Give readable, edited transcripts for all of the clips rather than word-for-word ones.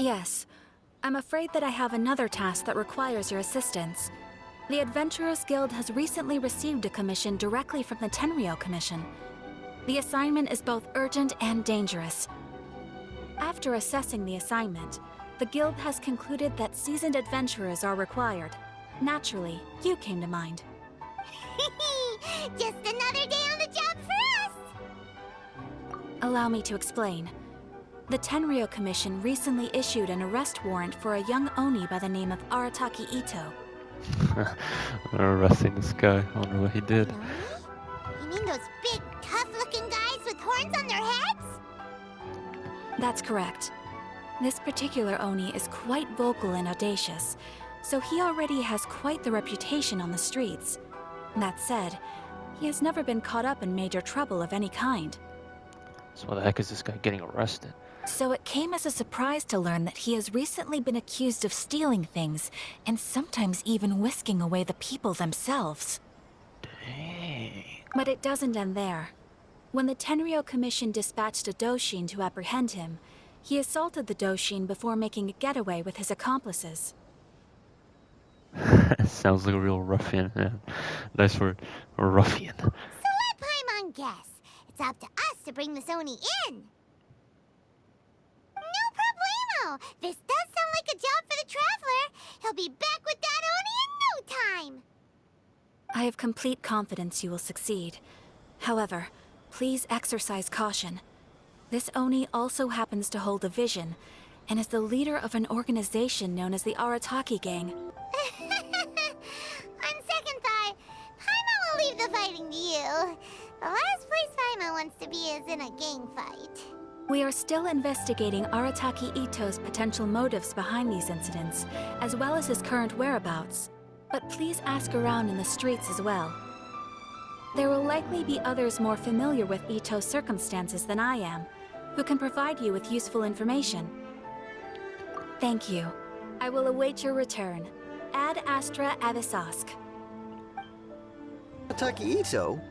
Yes. I'm afraid that I have another task that requires your assistance. The Adventurers Guild has recently received a commission directly from the Tenryou Commission. The assignment is both urgent and dangerous. After assessing the assignment, the Guild has concluded that seasoned adventurers are required. Naturally, you came to mind. Just another day on the job for us! Allow me to explain. The Tenryou Commission recently issued an arrest warrant for a young Oni by the name of Arataki Itto. They're arresting this guy. I wonder what he did. You mean those big, tough-looking guys with horns on their heads? That's correct. This particular Oni is quite vocal and audacious, so he already has quite the reputation on the streets. That said, he has never been caught up in major trouble of any kind. So why the heck is this guy getting arrested? So it came as a surprise to learn that he has recently been accused of stealing things, and sometimes even whisking away the people themselves. Dang. But it doesn't end there. When the Tenryou Commission dispatched a Doshin to apprehend him, he assaulted the Doshin before making a getaway with his accomplices. Sounds like a real ruffian, man. Nice word. A ruffian. So let Paimon guess. It's up to us to bring this Oni in. No problemo! This does sound like a job for the Traveler. He'll be back with that Oni in no time. I have complete confidence you will succeed. However, please exercise caution. This Oni also happens to hold a vision, and is the leader of an organization known as the Arataki Gang. On second thought, Paimon will leave the fighting to you. The last place Paimon wants to be is in a gang fight. We are still investigating Arataki Itto's potential motives behind these incidents, as well as his current whereabouts. But please ask around in the streets as well. There will likely be others more familiar with Itto's circumstances than I am, who can provide you with useful information. Thank you. I will await your return. Ad Astra Avisask. Arataki Itto?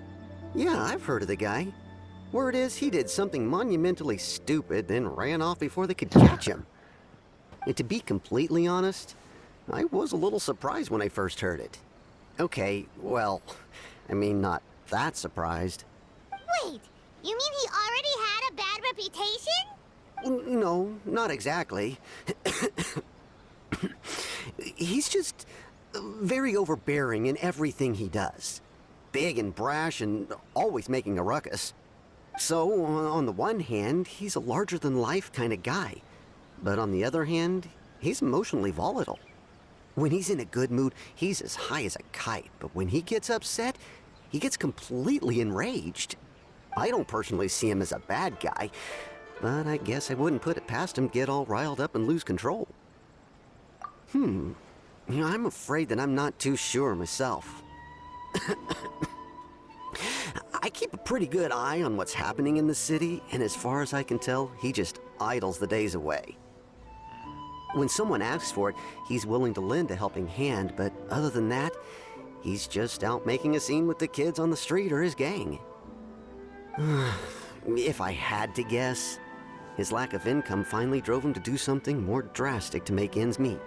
Yeah, I've heard of the guy. Word is he did something monumentally stupid, then ran off before they could catch him. And to be completely honest, I was a little surprised when I first heard it. Okay, well, I mean, not that surprised. Wait, you mean he already had a bad reputation? No, not exactly. He's just very overbearing in everything he does. Big and brash and always making a ruckus. So, on the one hand, he's a larger-than-life kind of guy. But on the other hand, he's emotionally volatile. When he's in a good mood, he's as high as a kite. But when he gets upset, he gets completely enraged. I don't personally see him as a bad guy, but I guess I wouldn't put it past him to get all riled up and lose control. You know, I'm afraid that I'm not too sure myself. I keep a pretty good eye on what's happening in the city, and as far as I can tell, he just idles the days away. When someone asks for it, he's willing to lend a helping hand, but other than that, he's just out making a scene with the kids on the street or his gang. If I had to guess, his lack of income finally drove him to do something more drastic to make ends meet.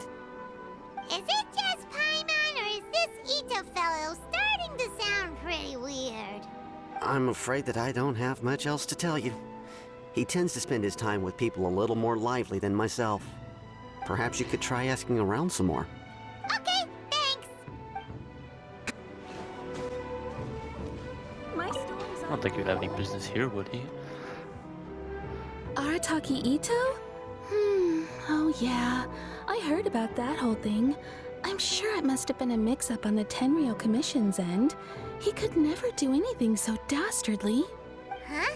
Is it just Paimon, or is this Itto fellow starting to sound pretty weird? I'm afraid that I don't have much else to tell you. He tends to spend his time with people a little more lively than myself. Perhaps you could try asking around some more. Okay, thanks. I don't think he'd have any business here, would he? Arataki Itto? Oh yeah. I heard about that whole thing. I'm sure it must have been a mix-up on the Tenryou Commission's end. He could never do anything so dastardly. Huh?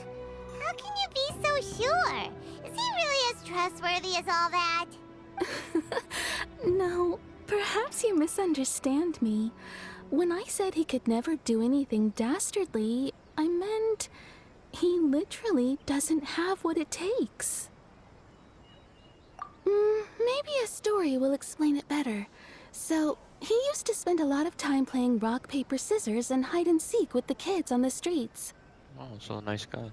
How can you be so sure? Is he really as trustworthy as all that? No, perhaps you misunderstand me. When I said he could never do anything dastardly, I meant he literally doesn't have what it takes. Maybe a story will explain it better. So, he used to spend a lot of time playing rock, paper, scissors and hide and seek with the kids on the streets. Oh, so a nice guy.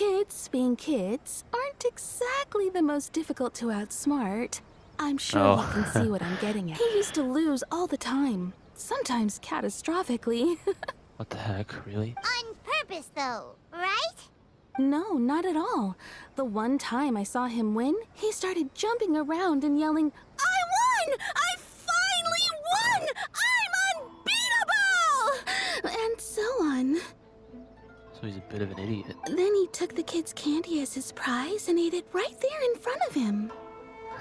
Kids, being kids, aren't exactly the most difficult to outsmart. I'm sure you can see what I'm getting at. He used to lose all the time, sometimes catastrophically. What the heck, really? On purpose, though, right? No, not at all. The one time I saw him win, he started jumping around and yelling, "I won! I finally won! I'm unbeatable!" And so on. So he's a bit of an idiot. Then he took the kid's candy as his prize and ate it right there in front of him.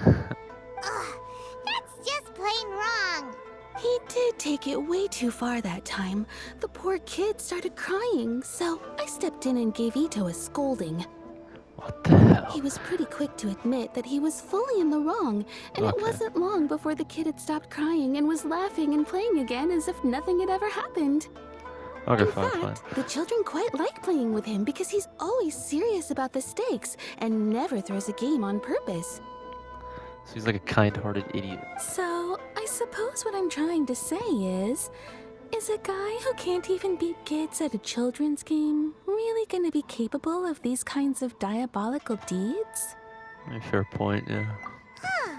Ugh, that's just plain wrong. He did take it way too far that time. The poor kid started crying, so I stepped in and gave Itto a scolding. What the hell? He was pretty quick to admit that he was fully in the wrong, and it Okay. wasn't long before the kid had stopped crying and was laughing and playing again as if nothing had ever happened. Okay, In fine, fact, fine. the children quite like playing with him because he's always serious about the stakes and never throws a game on purpose. So he's like a kind-hearted idiot. So, I suppose what I'm trying to say is a guy who can't even beat kids at a children's game really gonna be capable of these kinds of diabolical deeds? A fair point, yeah. Huh.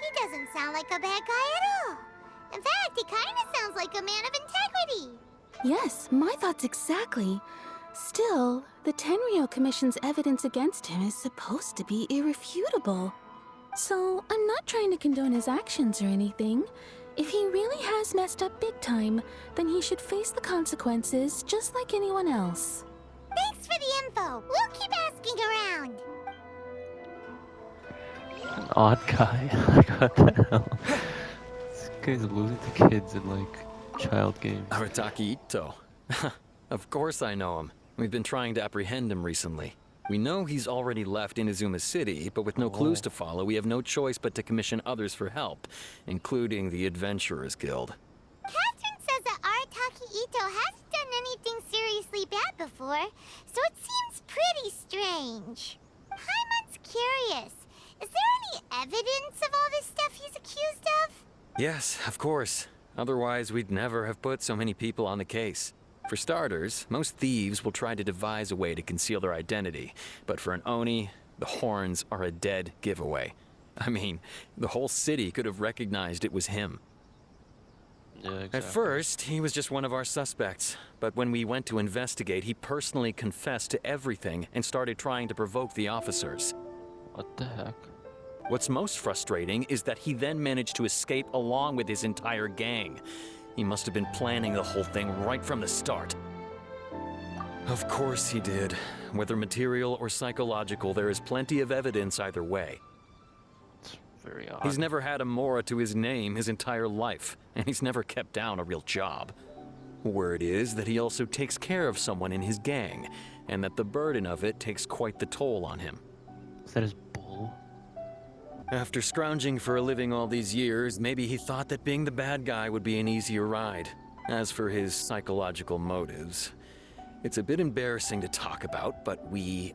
He doesn't sound like a bad guy at all. In fact, he kind of sounds like a man of integrity. Yes, my thoughts exactly. Still, the Tenryou Commission's evidence against him is supposed to be irrefutable. So, I'm not trying to condone his actions or anything. If he really has messed up big time, then he should face the consequences just like anyone else. Thanks for the info. We'll keep asking around. An odd guy. Like, what the hell? This guy's losing to kids in, like, child games. Arataki Itto. Of course I know him. We've been trying to apprehend him recently. We know he's already left Inazuma City, but with no clues to follow, we have no choice but to commission others for help, including the Adventurers Guild. Catherine says that Arataki Itto hasn't done anything seriously bad before, so it seems pretty strange. Paimon's curious. Is there any evidence of all this stuff he's accused of? Yes, of course. Otherwise, we'd never have put so many people on the case. For starters, most thieves will try to devise a way to conceal their identity, but for an Oni, the horns are a dead giveaway. I mean, the whole city could have recognized it was him. Yeah, exactly. At first, he was just one of our suspects, but when we went to investigate, he personally confessed to everything and started trying to provoke the officers. What the heck? What's most frustrating is that he then managed to escape along with his entire gang. He must have been planning the whole thing right from the start. Of course he did. Whether material or psychological, there is plenty of evidence either way. It's very odd. He's never had a Mora to his name his entire life, and he's never kept down a real job. Word is that he also takes care of someone in his gang, and that the burden of it takes quite the toll on him. Is that his bull? After scrounging for a living all these years, maybe he thought that being the bad guy would be an easier ride. As for his psychological motives, it's a bit embarrassing to talk about, but we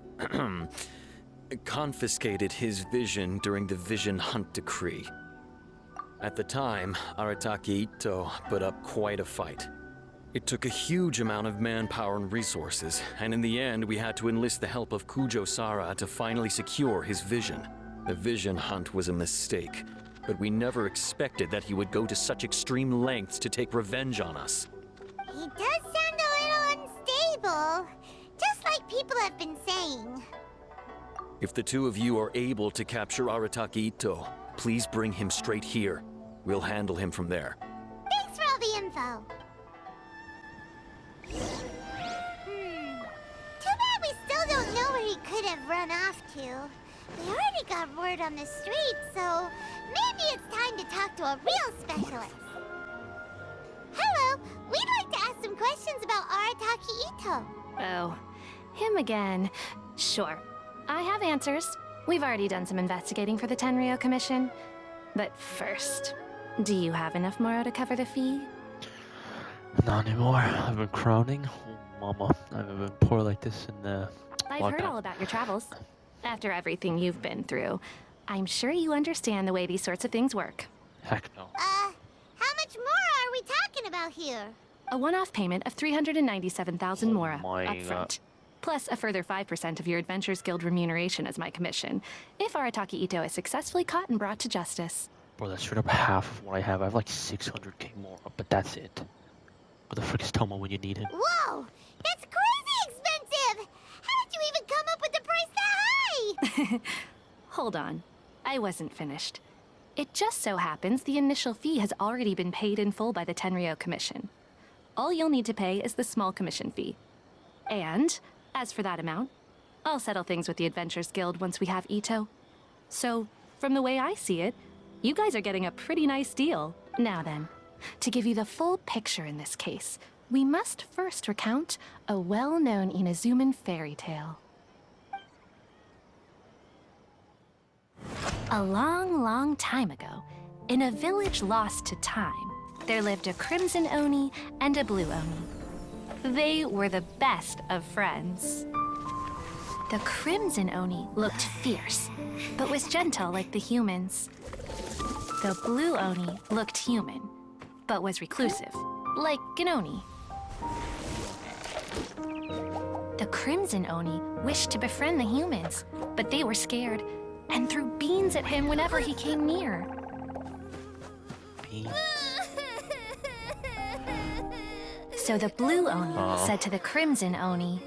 confiscated his vision during the Vision Hunt Decree. At the time, Arataki Itto put up quite a fight. It took a huge amount of manpower and resources, and in the end, we had to enlist the help of Kujo-Sara to finally secure his vision. The Vision Hunt was a mistake, but we never expected that he would go to such extreme lengths to take revenge on us. He does sound a little unstable, just like people have been saying. If the two of you are able to capture Arataki Itto, please bring him straight here. We'll handle him from there. Thanks for all the info. Too bad we still don't know where he could have run off to. We already got word on the street, so maybe it's time to talk to a real specialist. Hello, we'd like to ask some questions about Arataki Itto. Oh, him again. Sure. I have answers. We've already done some investigating for the Tenryou Commission. But first, do you have enough Moro to cover the fee? Not anymore. I've been crowning. Oh, mama. I haven't been poor like this in I've long heard time. all about your travels. After everything you've been through, I'm sure you understand the way these sorts of things work. Heck no. How much more are we talking about here? A one-off payment of 397,000 Mora my upfront. plus a further 5% of your Adventures Guild remuneration as my commission, if Arataki Itto is successfully caught and brought to justice. Bro, that's straight up half of what I have. I have like 600k more, but that's it. What the frick is Tomo when you need him? Whoa! That's crazy expensive! How did you even come up with the price that high? Hold on. I wasn't finished. It just so happens the initial fee has already been paid in full by the Tenryou Commission. All you'll need to pay is the small commission fee. And, as for that amount, I'll settle things with the Adventures Guild once we have Itto. So, from the way I see it, you guys are getting a pretty nice deal. Now then, to give you the full picture in this case, we must first recount a well-known Inazuman fairy tale. A long, long time ago, in a village lost to time, there lived a Crimson Oni and a Blue Oni. They were the best of friends. The Crimson Oni looked fierce, but was gentle like the humans. The Blue Oni looked human, but was reclusive, like an Oni. The Crimson Oni wished to befriend the humans, but they were scared and threw beans at him whenever he came near. Beans. So the Blue Oni said to the Crimson Oni,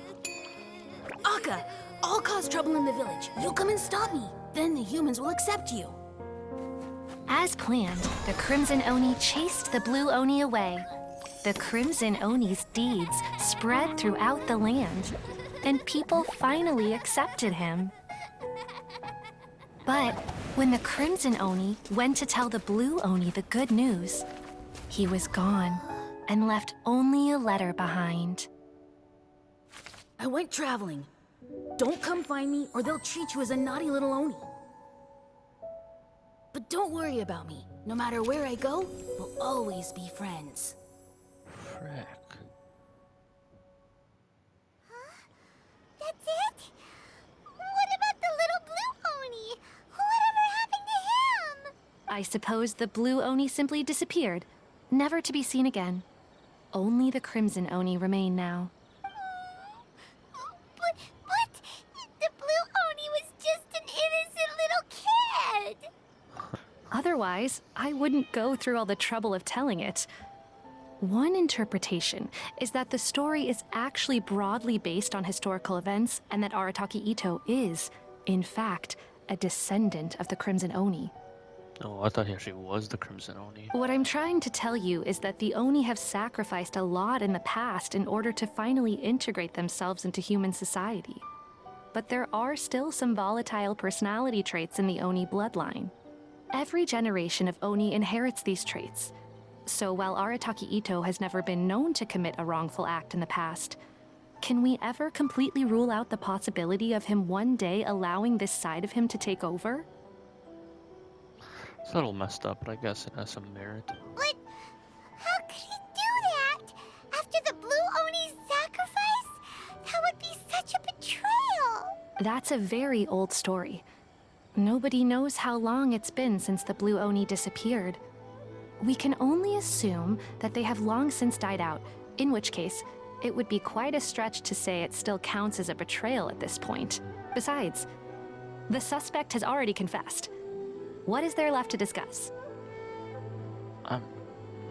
Akka, I'll cause trouble in the village. You'll come and stop me. Then the humans will accept you. as planned, the Crimson Oni chased the Blue Oni away. The Crimson Oni's deeds spread throughout the land, and people finally accepted him. But when the Crimson Oni went to tell the Blue Oni the good news, he was gone and left only a letter behind. I went traveling. Don't come find me or they'll treat you as a naughty little Oni. But don't worry about me. No matter where I go, we'll always be friends. Frick. That's it? What about the little Blue Oni? Whatever happened to him? I suppose the Blue Oni simply disappeared, never to be seen again. Only the Crimson Oni remain now. But the Blue Oni was just an innocent little kid. Otherwise, I wouldn't go through all the trouble of telling it. One interpretation is that the story is actually broadly based on historical events and that Arataki Itto is, in fact, a descendant of the Crimson Oni. Oh, I thought he actually was the Crimson Oni. What I'm trying to tell you is that the Oni have sacrificed a lot in the past in order to finally integrate themselves into human society. But there are still some volatile personality traits in the Oni bloodline. Every generation of Oni inherits these traits. So while Arataki Itto has never been known to commit a wrongful act in the past, can we ever completely rule out the possibility of him one day allowing this side of him to take over? It's a little messed up, but I guess it has some merit. But how could he do that? After the Blue Oni's sacrifice? That would be such a betrayal. That's a very old story. Nobody knows how long it's been since the Blue Oni disappeared. We can only assume that they have long since died out, in which case, it would be quite a stretch to say it still counts as a betrayal at this point. Besides, the suspect has already confessed. What is there left to discuss?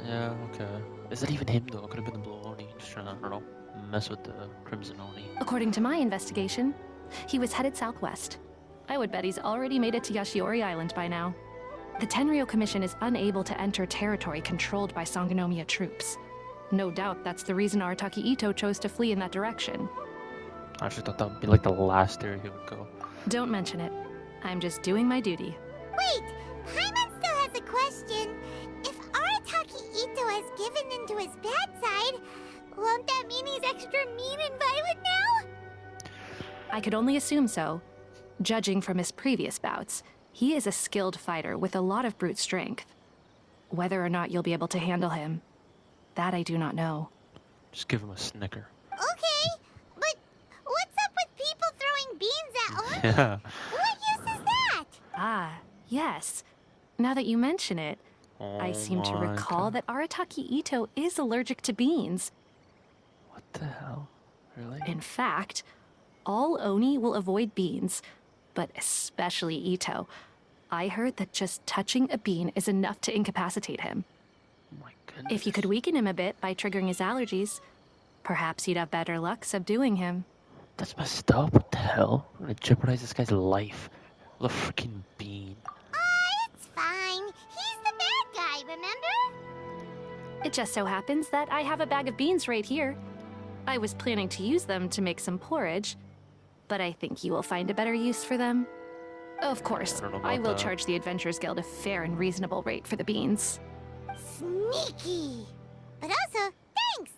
Yeah, okay. Is that even him though? It could have been the Blue Oni, just trying to, I don't know, mess with the Crimson Oni. According to my investigation, he was headed southwest. I would bet he's already made it to Yashiori Island by now. The Tenryou Commission is unable to enter territory controlled by Sangonomiya troops. No doubt that's the reason Arataki Itto chose to flee in that direction. I actually thought that would be like the last area he would go. Don't mention it. I'm just doing my duty. Wait, Paimon still has a question. If Arataki Itto has given in to his bad side, won't that mean he's extra mean and violent now? I could only assume so. Judging from his previous bouts, he is a skilled fighter with a lot of brute strength. Whether or not you'll be able to handle him, that I do not know. Just give him a snicker. Okay, but what's up with people throwing beans at Oni? Yeah. What use is that? Ah, yes. Now that you mention it, I seem to Oh my recall God. that Arataki Itto is allergic to beans. What the hell? Really? In fact, all Oni will avoid beans, but especially Itto. I heard that just touching a bean is enough to incapacitate him. Oh my goodness. If you could weaken him a bit by triggering his allergies, perhaps you'd have better luck subduing him. That's messed up. What the hell? I'm gonna jeopardize this guy's life with a freaking bean. It's fine. He's the bad guy, remember? It just so happens that I have a bag of beans right here. I was planning to use them to make some porridge, but I think you will find a better use for them. Of course, I don't know I about will that. charge the Adventurers Guild a fair and reasonable rate for the beans. Sneaky. But also, thanks.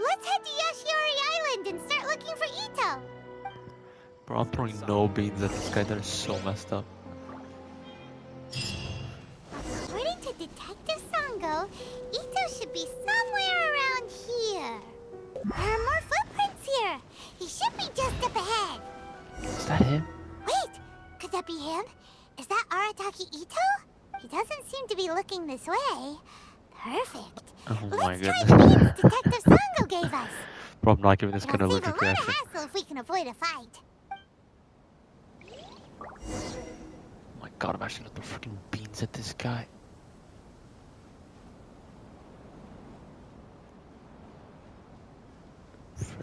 Let's head to Yoshiori Island and start looking for Itto. Bro, I'm throwing no beans at this guy. That is so messed up. According to Detective Sango, Itto should be somewhere around here. There are more footprints here. He should be just up ahead. Is that him? Wait, could that be him? Is that Arataki Itto? He doesn't seem to be looking this way. Perfect. Oh my Let's try goodness. the beans Detective Sango gave us. Bro, I'm not giving this kind It'll of save a allergic lot of reaction. hassle if we can avoid a fight. Oh my god, I'm actually gonna throw freaking beans at this guy.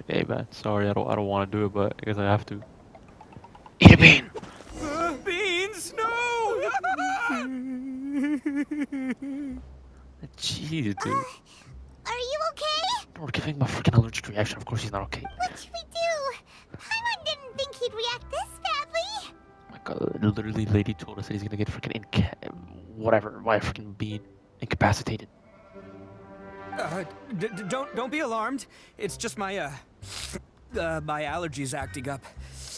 Hey man, sorry, I don't want to do it, but I guess I have to. Eat a bean! Beans, no! Jeez, dude. Are you okay? We're giving him a freaking allergic reaction. Of course he's not okay. What should we do? Paimon didn't think he'd react this badly. Oh my god, literally, lady told us that he's gonna get freaking whatever, by a freaking bean, incapacitated. Don't be alarmed. It's just my my allergies acting up.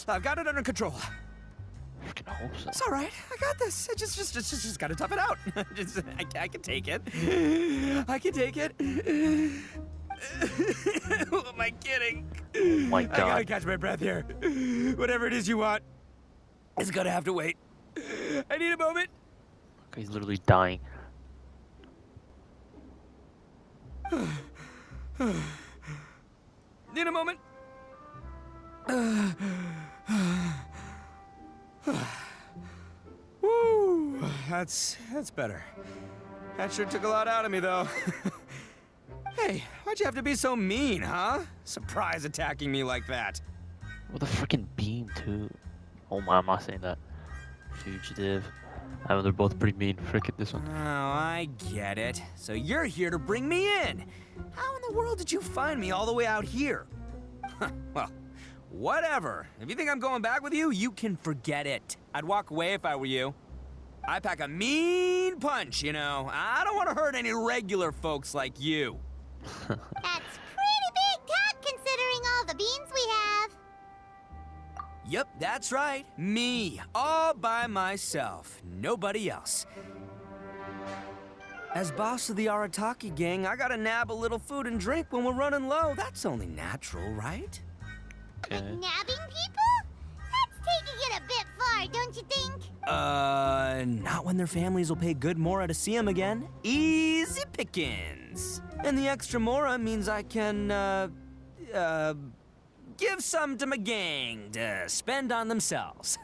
I've got it under control. Freaking hope so. It's all right. I got this. I just gotta tough it out. I can take it. I can take it. Who am I kidding? Oh my I gotta god. catch my breath here. Whatever it is you want, it's gonna have to wait. I need a moment. He's literally dying. Need a moment. Woo, that's better. That sure took a lot out of me, though. Hey, why'd you have to be so mean, huh? Surprise attacking me like that. With a freaking bean too. Oh my, I'm not saying that. Fugitive. I mean, they're both pretty mean. Frick it, this one. Oh, I get it. So you're here to bring me in. How in the world did you find me all the way out here? Well, whatever. If you think I'm going back with you, you can forget it. I'd walk away if I were you. I pack a mean punch, you know. I don't want to hurt any regular folks like you. That's pretty big talk considering all the beans we have. Yep, that's right. Me, all by myself. Nobody else. As boss of the Arataki gang, I gotta nab a little food and drink when we're running low. That's only natural, right? Okay. Nabbing people? That's taking it a bit far, don't you think? Not when their families will pay good mora to see them again. Easy pickings. And the extra mora means I can, give some to my gang to spend on themselves.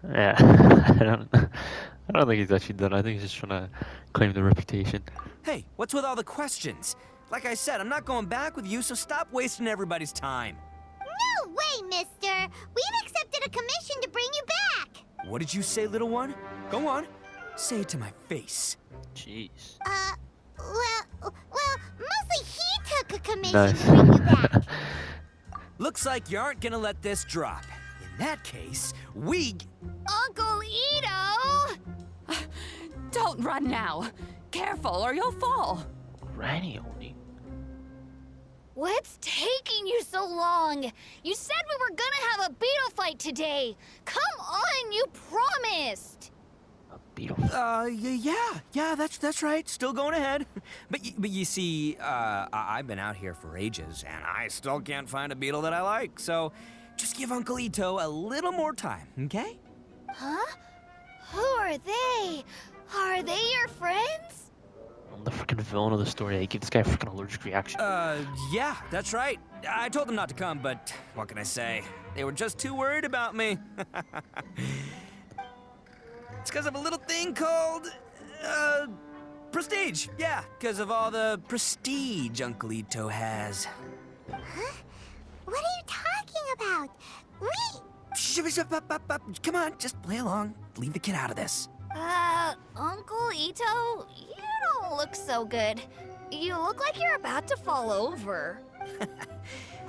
Yeah. I don't think he's actually done. I think he's just trying to claim the reputation. Hey, what's with all the questions? Like I said, I'm not going back with you, so stop wasting everybody's time. No way, mister. We've accepted a commission to bring you back. What did you say, little one? Go on. Say it to my face. Jeez. Well, mostly he took a commission Nice. to bring you back. Looks like you aren't gonna let this drop. In that case, we... Uncle Itto! Don't run now. Careful or you'll fall. Granny only. What's taking you so long? You said we were gonna have a beetle fight today. Come on, you promised. A beetle. Yeah, that's right. Still going ahead. But you see, I've been out here for ages, and I still can't find a beetle that I like. So, just give Uncle Itto a little more time, okay? Huh? Who are they? Are they your friends? Oh I'm the freaking villain of the story. I give this guy a freaking allergic reaction. Yeah, that's right. I told them not to come, but what can I say? They were just too worried about me. It's because of a little thing called, prestige. Yeah, because of all the prestige Uncle Itto has. Huh? What are you talking about? Come on, just play along. Leave the kid out of this. Uncle Itto, you don't look so good. You look like you're about to fall over.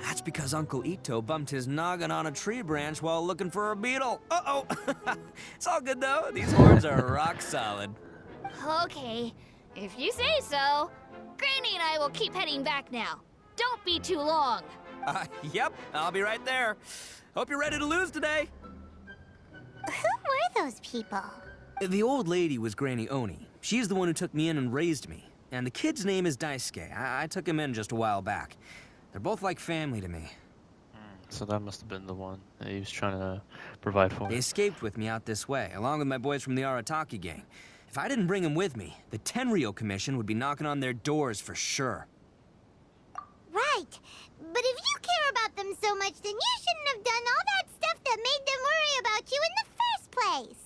That's because Uncle Itto bumped his noggin on a tree branch while looking for a beetle. Uh-oh. It's all good, though. These horns are rock solid. Okay, if you say so. Granny and I will keep heading back now. Don't be too long. Yep, I'll be right there. Hope you're ready to lose today. Who were those people? The old lady was Granny Oni. She's the one who took me in and raised me. And the kid's name is Daisuke. I took him in just a while back. They're both like family to me. So that must have been the one that he was trying to provide for. They escaped with me out this way, along with my boys from the Arataki gang. If I didn't bring them with me, the Tenryou Commission would be knocking on their doors for sure. Right. But if you care about them so much, then you shouldn't have done all that stuff that made them worry about you in the first place.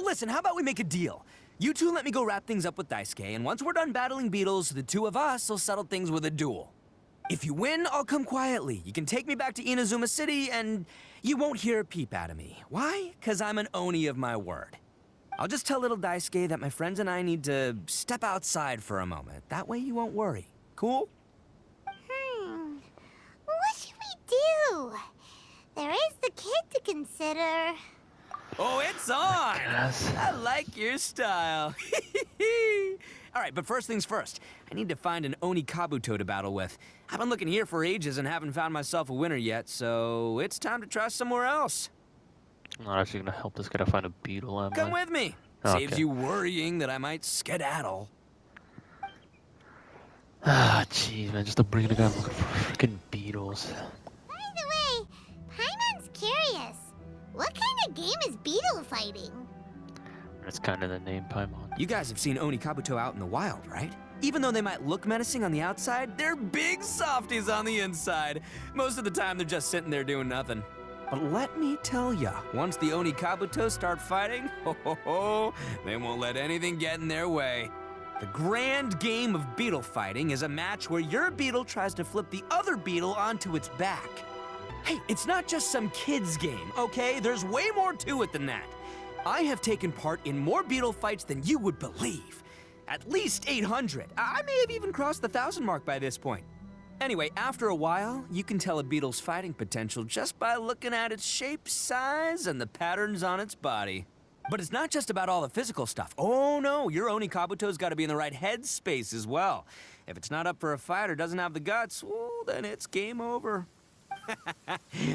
Listen, how about we make a deal? You two let me go wrap things up with Daisuke, and once we're done battling beetles, the two of us will settle things with a duel. If you win, I'll come quietly. You can take me back to Inazuma City, and you won't hear a peep out of me. Why? 'Cause I'm an Oni of my word. I'll just tell little Daisuke that my friends and I need to step outside for a moment. That way you won't worry. Cool? What should we do? There is the kid to consider. Oh, it's on! Yes. I like your style. All right, but first things first. I need to find an Oni Kabuto to battle with. I've been looking here for ages and haven't found myself a winner yet, so it's time to try somewhere else. I'm not actually gonna help this guy to find a beetle, am I? Come with me. Okay. Saves you worrying that I might skedaddle. Ah, jeez, man, just to bring a guy looking for freaking beetles. By the way, Paimon's curious. What kind of game is beetle fighting? That's kind of the name, Paimon. You guys have seen Oni Kabuto out in the wild, right? Even though they might look menacing on the outside, they're big softies on the inside. Most of the time, they're just sitting there doing nothing. But let me tell ya, once the Oni Kabuto start fighting, they won't let anything get in their way. The grand game of beetle fighting is a match where your beetle tries to flip the other beetle onto its back. Hey, it's not just some kid's game, okay? There's way more to it than that. I have taken part in more beetle fights than you would believe. At least 800. I may have even crossed the 1,000 mark by this point. Anyway, after a while, you can tell a beetle's fighting potential just by looking at its shape, size, and the patterns on its body. But it's not just about all the physical stuff. Oh no, your Oni Kabuto's got to be in the right headspace as well. If it's not up for a fight or doesn't have the guts, well, then it's game over.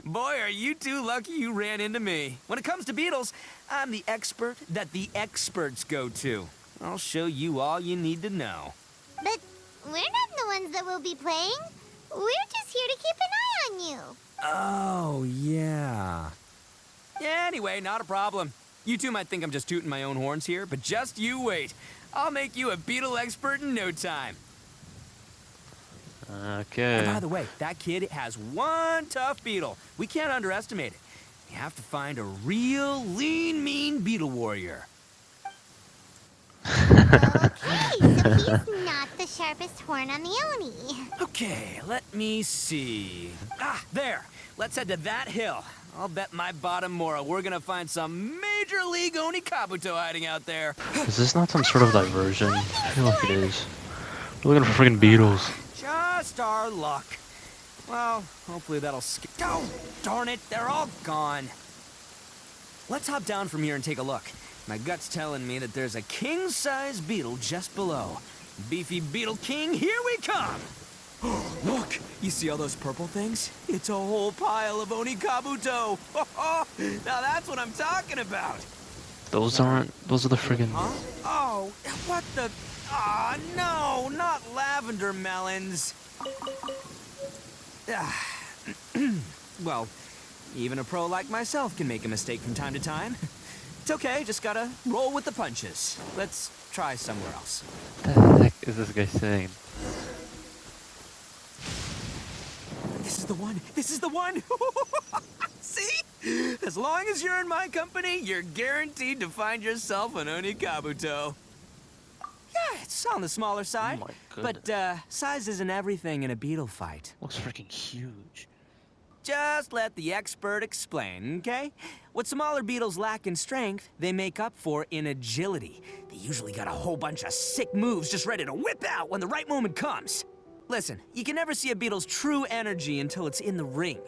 Boy, are you two lucky you ran into me. When it comes to beetles, I'm the expert that the experts go to. I'll show you all you need to know. But we're not the ones that will be playing. We're just here to keep an eye on you. Oh, yeah. Yeah, anyway, not a problem. You two might think I'm just tooting my own horns here, but just you wait. I'll make you a beetle expert in no time. Okay. And by the way, that kid has one tough beetle. We can't underestimate it. You have to find a real lean, mean beetle warrior. Okay, so he's not the sharpest horn on the Oni. Okay, let me see. Ah, there. Let's head to that hill. I'll bet my bottom moral we're gonna find some major league Oni Kabuto hiding out there. Is this not some sort of diversion? I feel like it is. We're looking for freaking beetles. Just our luck. Well, hopefully that'll skip. Oh, darn it, they're all gone. Let's hop down from here and take a look. My gut's telling me that there's a king-size beetle just below. Beefy Beetle King, here we come! Look, you see all those purple things? It's a whole pile of Oni Kabuto. Now that's what I'm talking about. Those are the friggin'... Huh? Oh, what the... Ah, no, not lavender melons. Well, even a pro like myself can make a mistake from time to time. It's okay, just gotta roll with the punches. Let's try somewhere else. What the heck is this guy saying? This is the one! This is the one! See? As long as you're in my company, you're guaranteed to find yourself an Onikabuto. Yeah, it's on the smaller side. Oh my goodness. But, size isn't everything in a beetle fight. Looks freaking huge. Just let the expert explain, okay? What smaller beetles lack in strength, they make up for in agility. They usually got a whole bunch of sick moves just ready to whip out when the right moment comes. Listen, you can never see a beetle's true energy until it's in the ring.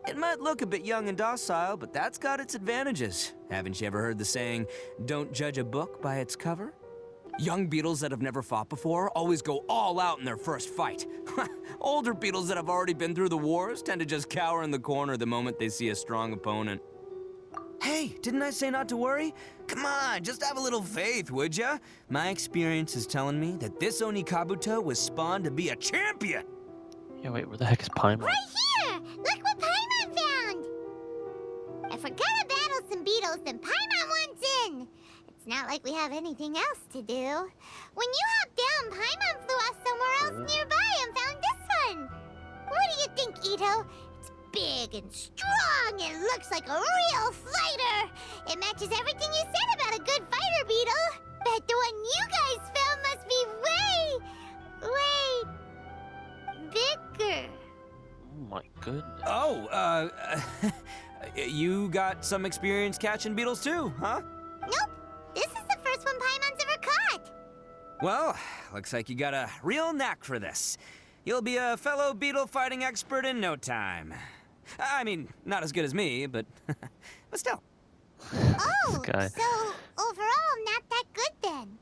It might look a bit young and docile, but that's got its advantages. Haven't you ever heard the saying, don't judge a book by its cover? Young beetles that have never fought before always go all out in their first fight. Older beetles that have already been through the wars tend to just cower in the corner the moment they see a strong opponent. Hey, didn't I say not to worry? Come on, just have a little faith, would ya? My experience is telling me that this Onikabuto was spawned to be a champion! Yeah, wait, where the heck is Paimon? Right here! Look what Paimon found! If we're gonna battle some beetles, then Paimon wants in! It's not like we have anything else to do. When you hopped down, Paimon flew off somewhere else nearby and found this one! What do you think, Itto? It's big and strong and looks like a real fighter! It matches everything you said about a good fighter, beetle! Bet the one you guys found must be way bigger. Oh my goodness. Oh, you got some experience catching beetles too, huh? Nope. This is the first one Paimon's ever caught. Well, looks like you got a real knack for this. You'll be a fellow beetle fighting expert in no time. I mean, not as good as me, but still. Oh, guy. so overall not that good then.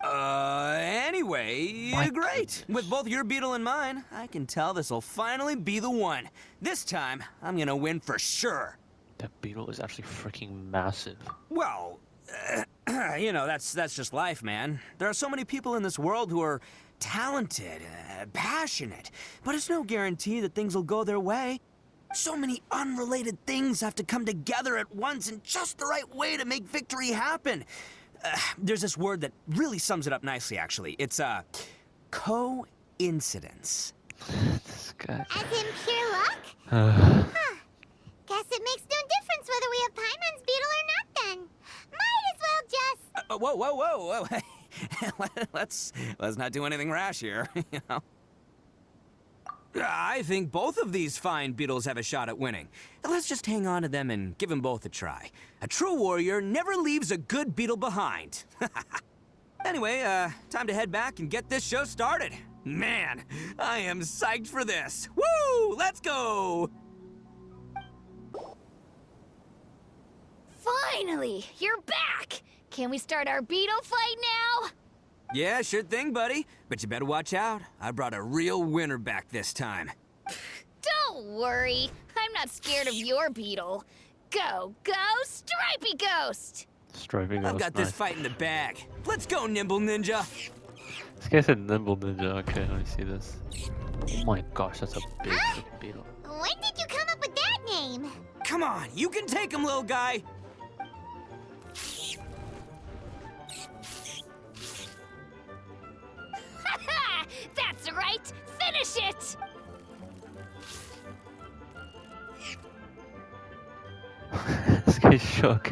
Anyway, My great. goodness. With both your beetle and mine, I can tell this'll finally be the one. This time, I'm gonna win for sure. That beetle is actually freaking massive. Well, you know, that's just life, man. There are so many people in this world who are talented, passionate, but it's no guarantee that things will go their way. So many unrelated things have to come together at once in just the right way to make victory happen. There's this word that really sums it up nicely, actually. It's, coincidence. This guy. As in pure luck? Huh. Guess it makes no difference whether we have Paimon's beetle or not then. Might as well just... Whoa. let's not do anything rash here, you know? I think both of these fine beetles have a shot at winning. Let's just hang on to them and give them both a try. A true warrior never leaves a good beetle behind. Anyway, time to head back and get this show started. Man, I am psyched for this. Woo! Let's go! Finally, you're back! Can we start our beetle fight now? Yeah, sure thing, buddy. But you better watch out. I brought a real winner back this time. Don't worry, I'm not scared of your beetle. Go, Stripey Ghost! Striping I've ghost, got this nice. fight in the bag. Let's go, Nimble Ninja. This guy said Nimble Ninja. Okay, let me see this. Oh my gosh, that's a big freaking beetle. When did you come up with that name? Come on, you can take him, little guy. That's right! Finish it! This guy's shook.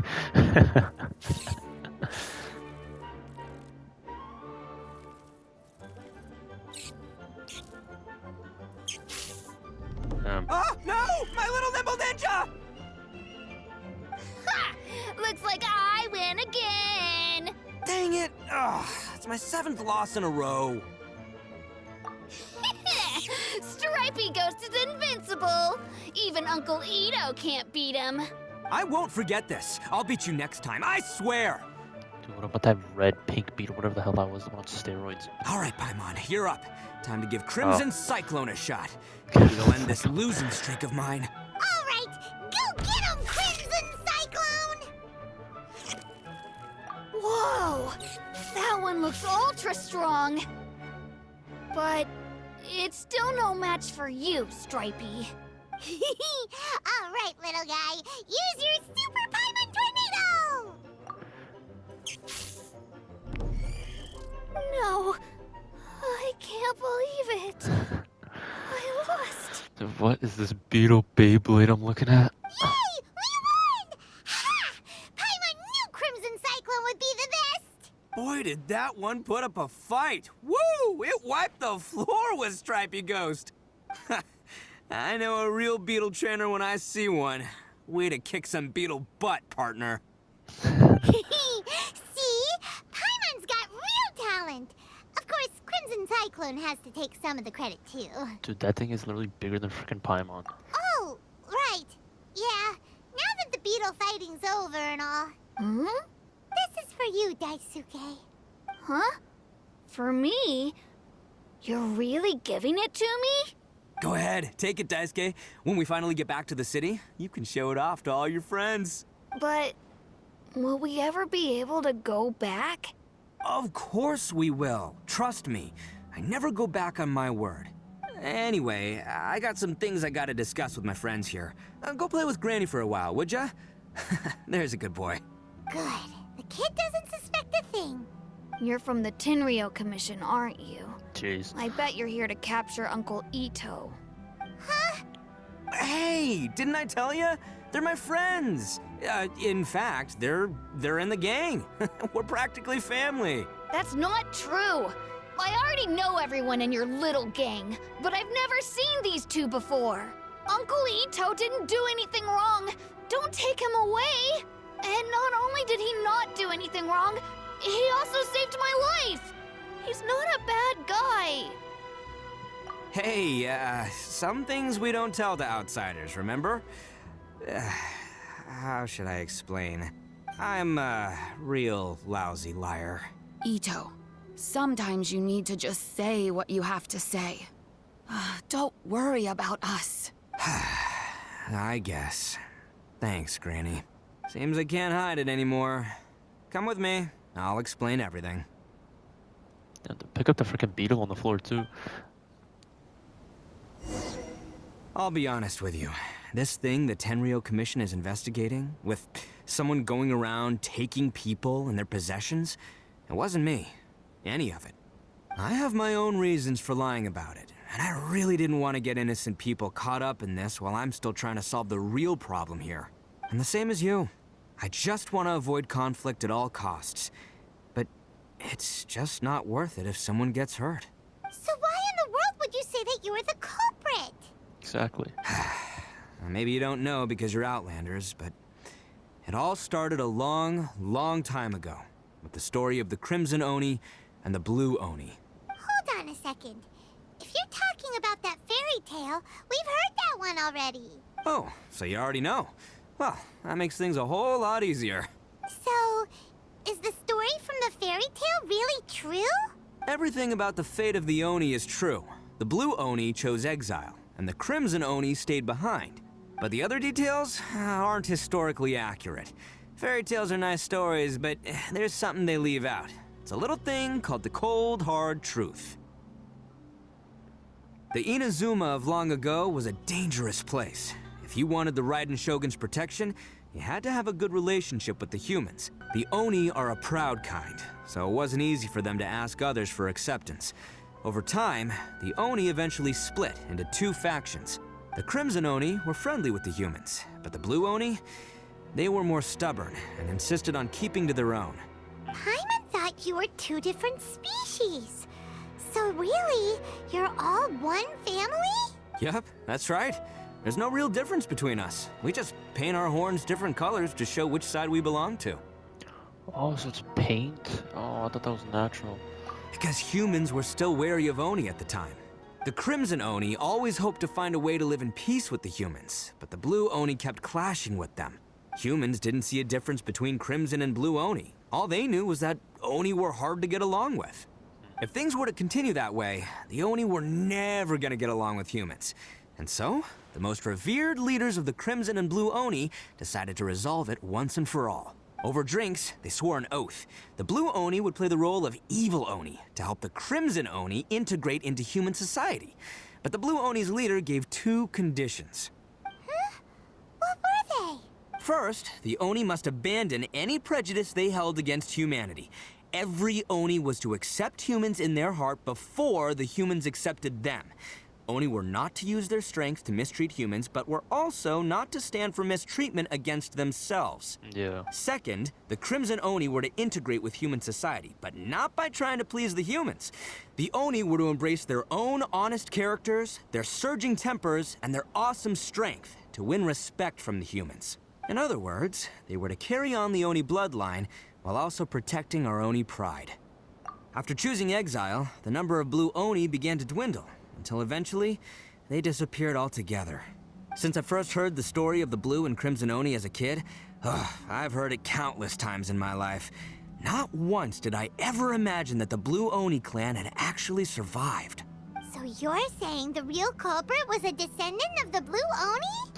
Oh, no! My little Nimble Ninja! Ha! Looks like I win again! Dang it! Ugh, it's my 7th loss in a row. Stripey Ghost is invincible! Even Uncle Itto can't beat him. I won't forget this. I'll beat you next time, I swear! Dude, what about that red pink beetle, whatever the hell that was, the one on steroids? All right, Paimon, you're up. Time to give Crimson Cyclone a shot. Maybe it'll end this losing streak of mine. All right, go get him, Crimson Cyclone! Whoa! That one looks ultra strong. But it's still no match for you, Stripey. All right, little guy, use your Super Paimon Tornado! What is this beetle Beyblade I'm looking at? Yay! We won! Ha! Paimon knew Crimson Cyclone would be the best! Boy, did that one put up a fight. Woo! It wiped the floor with Stripey Ghost. I know a real beetle trainer when I see one. Way to kick some beetle butt, partner. See? Paimon's got real talent. Of course, Crimson Cyclone has to take some of the credit, too. Dude, that thing is literally bigger than freaking Paimon. Oh, right. Yeah, now that the beetle fighting's over and all. Hmm? This is for you, Daisuke. Huh? For me? You're really giving it to me? Go ahead, take it, Daisuke. When we finally get back to the city, you can show it off to all your friends. But will we ever be able to go back? Of course we will. Trust me. I never go back on my word. Anyway, I got some things I gotta discuss with my friends here. Go play with Granny for a while, would ya? There's a good boy. Good. The kid doesn't suspect a thing. You're from the Tenryou Commission, aren't you? Jeez. I bet you're here to capture Uncle Itto. Huh? Hey, didn't I tell you? They're my friends. In fact, they're in the gang. We're practically family. That's not true. I already know everyone in your little gang, but I've never seen these two before. Uncle Itto didn't do anything wrong. Don't take him away. And not only did he not do anything wrong, he also saved my life. He's not a bad guy. Hey, some things we don't tell to outsiders, remember? How should I explain? I'm a real lousy liar. Itto, sometimes you need to just say what you have to say. Don't worry about us. I guess. Thanks, Granny. Seems I can't hide it anymore. Come with me. I'll explain everything. Yeah, pick up the freaking beetle on the floor too. I'll be honest with you. This thing the Tenryou Commission is investigating, with someone going around taking people and their possessions, it wasn't me. Any of it. I have my own reasons for lying about it, and I really didn't want to get innocent people caught up in this while I'm still trying to solve the real problem here. And the same as you. I just want to avoid conflict at all costs. But it's just not worth it if someone gets hurt. So why in the world would you say that you were the culprit? Exactly. Maybe you don't know because you're Outlanders, but it all started a long, long time ago with the story of the Crimson Oni and the Blue Oni. Hold on a second. If you're talking about that fairy tale, we've heard that one already. Oh, so you already know. Well, that makes things a whole lot easier. So, is the story from the fairy tale really true? Everything about the fate of the Oni is true. The Blue Oni chose exile, and the Crimson Oni stayed behind. But the other details aren't historically accurate. Fairy tales are nice stories, but there's something they leave out. It's a little thing called the cold, hard truth. The Inazuma of long ago was a dangerous place. If you wanted the Raiden Shogun's protection, you had to have a good relationship with the humans. The Oni are a proud kind, so it wasn't easy for them to ask others for acceptance. Over time, the Oni eventually split into two factions. The Crimson Oni were friendly with the humans, but the Blue Oni, they were more stubborn and insisted on keeping to their own. Paimon thought you were two different species. So really, you're all one family? Yep, that's right. There's no real difference between us. We just paint our horns different colors to show which side we belong to. Oh, so it's paint? Oh, I thought that was natural. Because humans were still wary of Oni at the time. The Crimson Oni always hoped to find a way to live in peace with the humans, but the Blue Oni kept clashing with them. Humans didn't see a difference between Crimson and Blue Oni. All they knew was that Oni were hard to get along with. If things were to continue that way, the Oni were never gonna get along with humans. And so, the most revered leaders of the Crimson and Blue Oni decided to resolve it once and for all. Over drinks, they swore an oath. The Blue Oni would play the role of evil Oni to help the Crimson Oni integrate into human society. But the Blue Oni's leader gave two conditions. Huh? What were they? First, the Oni must abandon any prejudice they held against humanity. Every Oni was to accept humans in their heart before the humans accepted them. Oni were not to use their strength to mistreat humans, but were also not to stand for mistreatment against themselves. Yeah. Second, the Crimson Oni were to integrate with human society, but not by trying to please the humans. The Oni were to embrace their own honest characters, their surging tempers, and their awesome strength to win respect from the humans. In other words, they were to carry on the Oni bloodline while also protecting our Oni pride. After choosing exile, the number of blue Oni began to dwindle, until eventually, they disappeared altogether. Since I first heard the story of the Blue and Crimson Oni as a kid, I've heard it countless times in my life. Not once did I ever imagine that the Blue Oni clan had actually survived. So you're saying the real culprit was a descendant of the Blue Oni?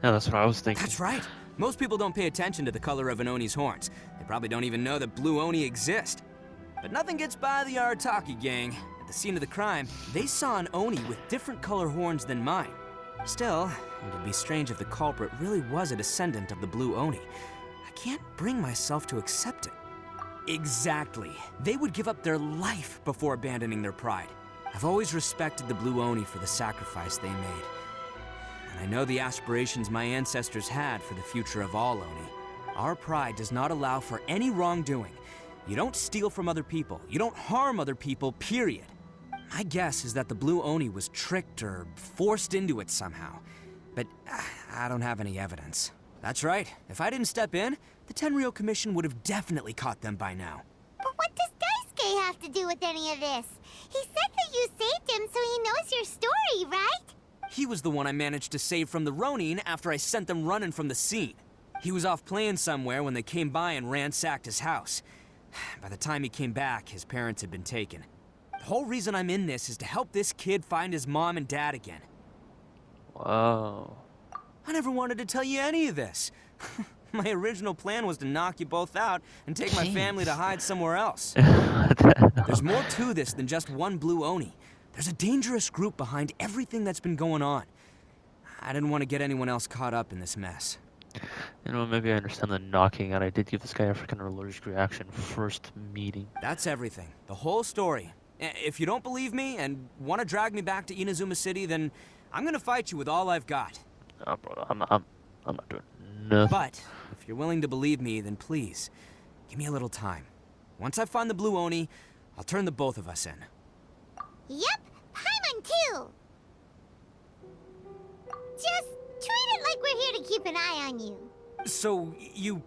Yeah, that's what I was thinking. That's right. Most people don't pay attention to the color of an Oni's horns. They probably don't even know that Blue Oni exist. But nothing gets by the Arataki gang. At the scene of the crime, they saw an Oni with different color horns than mine. Still, it would be strange if the culprit really was a descendant of the Blue Oni. I can't bring myself to accept it. Exactly. They would give up their life before abandoning their pride. I've always respected the Blue Oni for the sacrifice they made. And I know the aspirations my ancestors had for the future of all Oni. Our pride does not allow for any wrongdoing. You don't steal from other people. You don't harm other people, period. My guess is that the Blue Oni was tricked or forced into it somehow. But I don't have any evidence. That's right. If I didn't step in, the Tenryou Commission would have definitely caught them by now. But what does Daisuke have to do with any of this? He said that you saved him so he knows your story, right? He was the one I managed to save from the Ronin after I sent them running from the scene. He was off playing somewhere when they came by and ransacked his house. By the time he came back, his parents had been taken. The whole reason I'm in this is to help this kid find his mom and dad again. Wow. I never wanted to tell you any of this. My original plan was to knock you both out and take my family to hide somewhere else. There's more to this than just one Blue Oni. There's a dangerous group behind everything that's been going on. I didn't want to get anyone else caught up in this mess. You know, maybe I understand the knocking out. I did give this guy a freaking allergic reaction first meeting. That's everything. The whole story. If you don't believe me and want to drag me back to Inazuma City, then I'm gonna fight you with all I've got. Oh, bro, I'm not doing nothing. But if you're willing to believe me, then please, give me a little time. Once I find the Blue Oni, I'll turn the both of us in. Yep, Paimon too. Just treat it like we're here to keep an eye on you. So, you...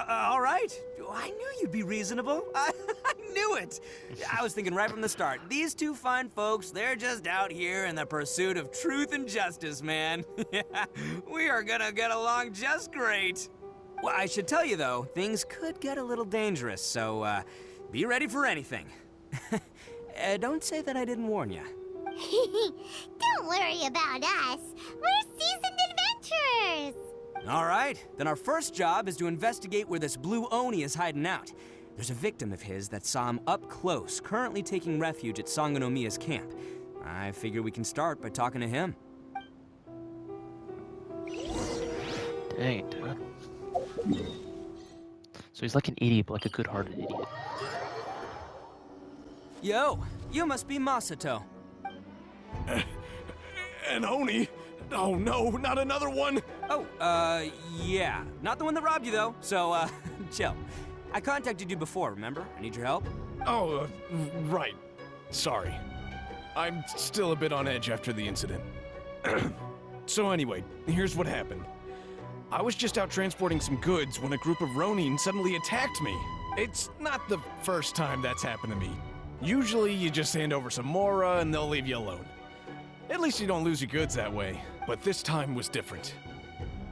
all right. I knew you'd be reasonable. I knew it. I was thinking right from the start, these two fine folks, they're just out here in the pursuit of truth and justice, man. We are gonna get along just great. Well, I should tell you, though, things could get a little dangerous, so, be ready for anything. Don't say that I didn't warn you. Don't worry about us. We're seasoned adventurers. All right, then our first job is to investigate where this Blue Oni is hiding out. There's a victim of his that saw him up close, currently taking refuge at Sangonomiya's camp. I figure we can start by talking to him. Dang, dude. So he's like an idiot, but like a good-hearted idiot. Yo, you must be Masato. An Oni? Oh no, not another one! Oh, yeah. Not the one that robbed you, though, so, chill. I contacted you before, remember? I need your help. Oh, right. Sorry. I'm still a bit on edge after the incident. So anyway, here's what happened. I was just out transporting some goods when a group of Ronin suddenly attacked me. It's not the first time that's happened to me. Usually you just hand over some Mora and they'll leave you alone. At least you don't lose your goods that way. But this time was different.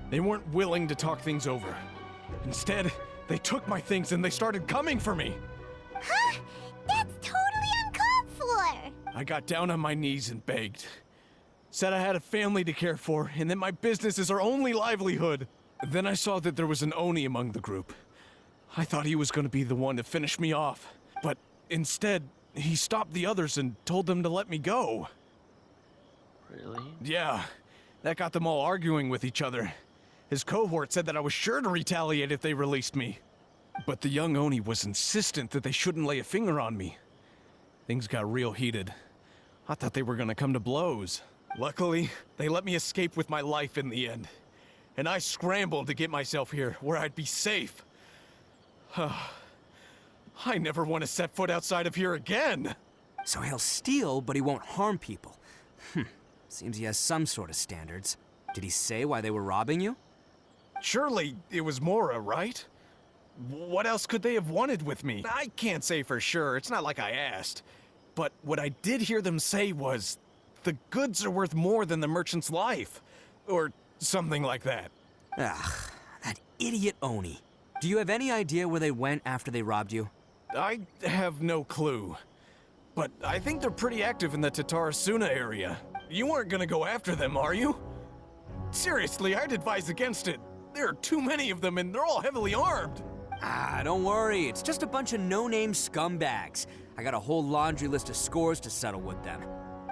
They weren't willing to talk things over. Instead, they took my things and they started coming for me. Huh? That's totally uncalled for. I got down on my knees and begged. Said I had a family to care for and that my business is our only livelihood. Then I saw that there was an Oni among the group. I thought he was going to be the one to finish me off. But instead, he stopped the others and told them to let me go. Really? Yeah, that got them all arguing with each other. His cohort said that I was sure to retaliate if they released me. But the young Oni was insistent that they shouldn't lay a finger on me. Things got real heated. I thought they were gonna come to blows. Luckily, they let me escape with my life in the end. And I scrambled to get myself here, where I'd be safe. I never want to set foot outside of here again! So he'll steal, but he won't harm people. Seems he has some sort of standards. Did he say why they were robbing you? Surely it was Mora, right? What else could they have wanted with me? I can't say for sure, it's not like I asked. But what I did hear them say was, the goods are worth more than the merchant's life. Or something like that. Ugh, that idiot Oni. Do you have any idea where they went after they robbed you? I have no clue. But I think they're pretty active in the Tatarasuna area. You aren't gonna go after them, are you? Seriously, I'd advise against it. There are too many of them and they're all heavily armed. Ah, don't worry. It's just a bunch of no-name scumbags. I got a whole laundry list of scores to settle with them.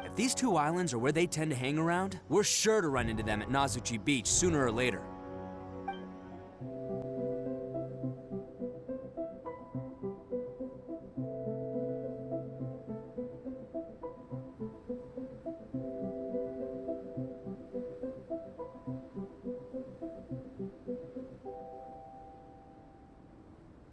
If these two islands are where they tend to hang around, we're sure to run into them at Nazuchi Beach sooner or later.